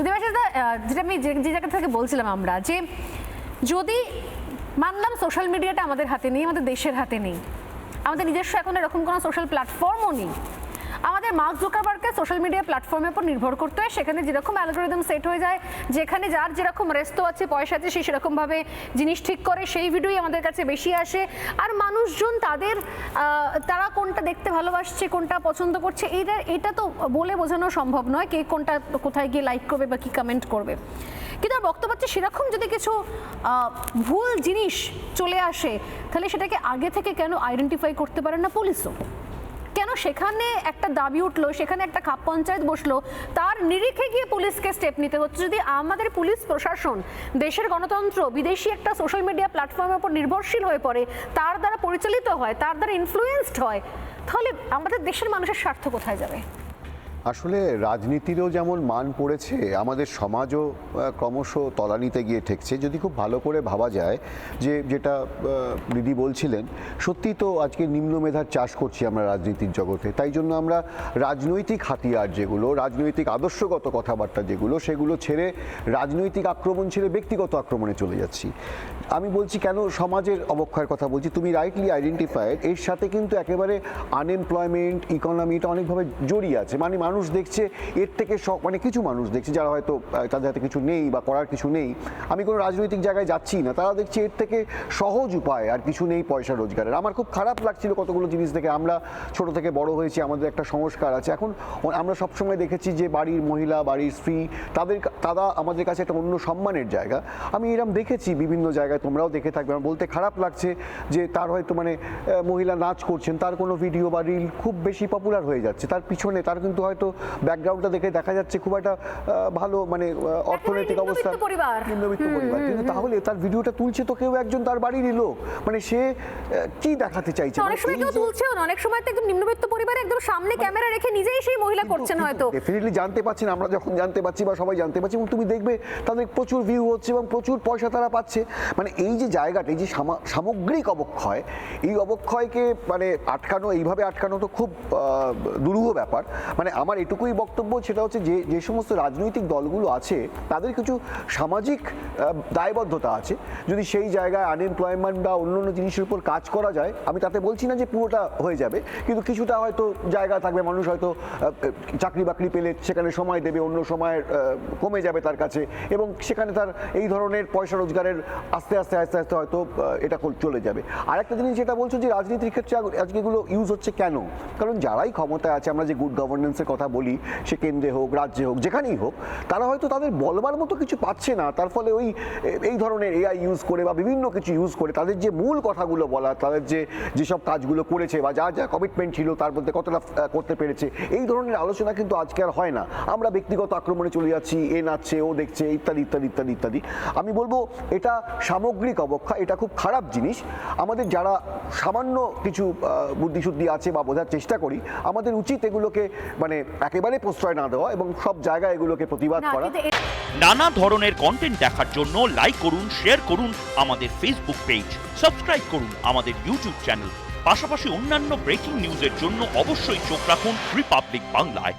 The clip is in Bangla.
দেবাশিসদা, যেটা আমি যে জায়গা থেকে বলছিলাম আমরা, যে যদি মানলাম সোশ্যাল মিডিয়াটা আমাদের হাতে নেই, আমাদের দেশের হাতে নেই, আমাদের নিজস্ব এখন এরকম কোনো সোশ্যাল প্ল্যাটফর্মও নেই, আমাদের মার্ক জুকারবার্গকে সোশ্যাল মিডিয়া প্ল্যাটফর্মের উপর নির্ভর করতে হয়, সেখানে যেরকম অ্যালগোরিদম সেট হয়ে যায়, যেখানে যার যেরকম রেস্তো আছে, পয়সা আছে, সে সেরকমভাবে জিনিস ঠিক করে, সেই ভিডিওই আমাদের কাছে বেশি আসে। আর মানুষজন তারা কোনটা দেখতে ভালোবাসছে, কোনটা পছন্দ করছে, এটা তো বলে বোঝানো সম্ভব নয় কে কোনটা কোথায় গিয়ে লাইক করবে বা কি কমেন্ট করবে। কিন্তু আর বক্তব্য হচ্ছে সেরকম যদি কিছু ভুল জিনিস চলে আসে, তাহলে সেটাকে আগে থেকে কেন আইডেন্টিফাই করতে পারে না পুলিশও? কেন সেখানে একটা দাবি উঠলো, সেখানে একটা খাপ পঞ্চায়েত বসলো, তার নিরিখে গিয়ে পুলিশকে স্টেপ নিতে হচ্ছে? যদি আমাদের পুলিশ প্রশাসন দেশের গণতন্ত্র বিদেশি একটা সোশ্যাল মিডিয়া প্ল্যাটফর্মের উপর নির্ভরশীল হয়ে পড়ে, তার দ্বারা পরিচালিত হয়, তার দ্বারা ইনফ্লুয়েন্সড হয়, তাহলে আমাদের দেশের মানুষের স্বার্থ কোথায় যাবে? আসলে রাজনীতিরও যেমন মান পড়েছে, আমাদের সমাজও ক্রমশ তলানিতে গিয়ে ঠেকছে। যদি খুব ভালো করে ভাবা যায় যে যেটা দিদি বলছিলেন, সত্যি তো আজকে নিম্ন মেধার চাষ করছি আমরা রাজনীতির জগতে। তাই জন্য আমরা রাজনৈতিক হাতিয়ার যেগুলো, রাজনৈতিক আদর্শগত কথাবার্তা যেগুলো, সেগুলো ছেড়ে রাজনৈতিক আক্রমণ ছেড়ে ব্যক্তিগত আক্রমণে চলে যাচ্ছি। আমি বলছি কেন সমাজের অবক্ষয়ের কথা বলছি, তুমি রাইটলি আইডেন্টিফাইড। এর সাথে কিন্তু একেবারে আনএমপ্লয়মেন্ট, ইকোনমি, এটা অনেকভাবে জড়িয়ে আছে। মানে মানুষ দেখছে এর থেকে মানে কিছু মানুষ দেখছে যারা হয়তো তাদের হাতে কিছু নেই বা করার কিছু নেই, আমি কোনো রাজনৈতিক জায়গায় যাচ্ছি না, তারা দেখছে এর থেকে সহজ উপায় আর কিছু নেই পয়সা রোজগারের। আমার খুব খারাপ লাগছিল কতগুলো জিনিস দেখে। আমরা ছোট থেকে বড় হয়েছি, আমাদের একটা সংস্কার আছে। এখন আমরা সবসময় দেখেছি যে বাড়ির মহিলা, বাড়ির স্ত্রী, তারা আমাদের কাছে একটা অন্য সম্মানের জায়গা। আমি এরকম দেখেছি বিভিন্ন জায়গায়, তোমরাও দেখে থাকবে। আমার বলতে খারাপ লাগছে যে তার হয়তো মানে মহিলা নাচ করছেন, তার কোনো ভিডিও বা রিল খুব বেশি পপুলার হয়ে যাচ্ছে, তার পিছনে তার কিন্তু হয়তো ব্যাকগ্রাউন্ডটা দেখে দেখা যাচ্ছে খুব একটা ভালো মানে অর্থনৈতিক অবস্থা, নিম্নবিত্ত পরিবার, কিন্তু তাহলে তার ভিডিওটা তুলছে তো কেউ একজন তার বাড়িরই লোক। মানে সে কি দেখাতে চাইছে? অনেক সময় কেউ তুলছেও না, অনেক সময় তো একদম নিম্নবিত্ত পরিবারে একদম সামনে ক্যামেরা রেখে নিজেই সেই মহিলা করছেন হয়তো। ডেফিনেটলি জানতে পাচ্ছেন, আমরা যখন জানতে পাচ্ছি বা সবাই জানতে পাচ্ছি, এবং তুমি দেখবে তাদের প্রচুর ভিউ হচ্ছে এবং প্রচুর পয়সা তারা পাচ্ছে। মানে এই যে জায়গাটা, এই যে সামগ্রিক অবক্ষয়, এই অবক্ষয়কে মানে এইভাবে আটকানো তো খুব দুরূহ ব্যাপার। মানে আমার এটুকুই বক্তব্য, সেটা হচ্ছে যে সমস্ত রাজনৈতিক দলগুলো আছে তাদের কিছু সামাজিক দায়বদ্ধতা আছে। যদি সেই জায়গায় আনএমপ্লয়মেন্ট বা অন্য জিনিসের উপর কাজ করা যায়, আমি তাতে বলছি না যে পুরোটা হয়ে যাবে, কিন্তু কিছুটা হয়তো জায়গা থাকবে। মানুষ হয়তো চাকরি বাকরি পেলে সেখানে সময় দেবে, অন্য সময় কমে যাবে তার কাছে, এবং সেখানে তার এই ধরনের পয়সা রোজগারের আস্তে আস্তে হয়তো এটা চলে যাবে। আরেকটা জিনিস যেটা বলছো যে রাজনীতির ক্ষেত্রে আজকে এগুলো ইউজ হচ্ছে কেন, কারণ যারাই ক্ষমতায় আছে, আমরা যে গুড গভর্নেন্সের কথা বলি, সে কেন্দ্রে হোক, রাজ্যে হোক, যেখানেই হোক, তারা হয়তো তাদের বলবার মতো কিছু পাচ্ছে না। তার ফলে এই ধরনের এআই ইউজ করে বা বিভিন্ন কিছু ইউজ করে তাদের যে মূল কথাগুলো বলা, তাদের যেসব কাজগুলো করেছে বা যা কমিটমেন্ট ছিল তার মধ্যে কতটা করতে পেরেছে, এই ধরনের আলোচনা কিন্তু আজকে আর হয় না। আমরা ব্যক্তিগত আক্রমণে চলে যাচ্ছি, এ নাচছে, ও দেখছে, ইত্যাদি ইত্যাদি ইত্যাদি ইত্যাদি। আমি বলবো এটা সামগ্রিক অবক্ষয়, এটা খুব খারাপ জিনিস। আমাদের যারা সামান্য কিছু বুদ্ধিশুদ্ধি আছে বা বোঝার চেষ্টা করি, আমাদের উচিত এগুলোকে মানে একেবারে প্রশ্রয় না দেওয়া এবং সব জায়গায় এগুলোকে প্রতিবাদ করা। নানা ধরনের কন্টেন্ট দেখার জন্য লাইক করুন, শেয়ার করুন আমাদের ফেসবুক পেজ, সাবস্ক্রাইব করুন আমাদের ইউটিউব চ্যানেল। পাশাপাশি অন্যান্য ব্রেকিং নিউজের জন্য অবশ্যই চোখ রাখুন রিপাবলিক বাংলায়।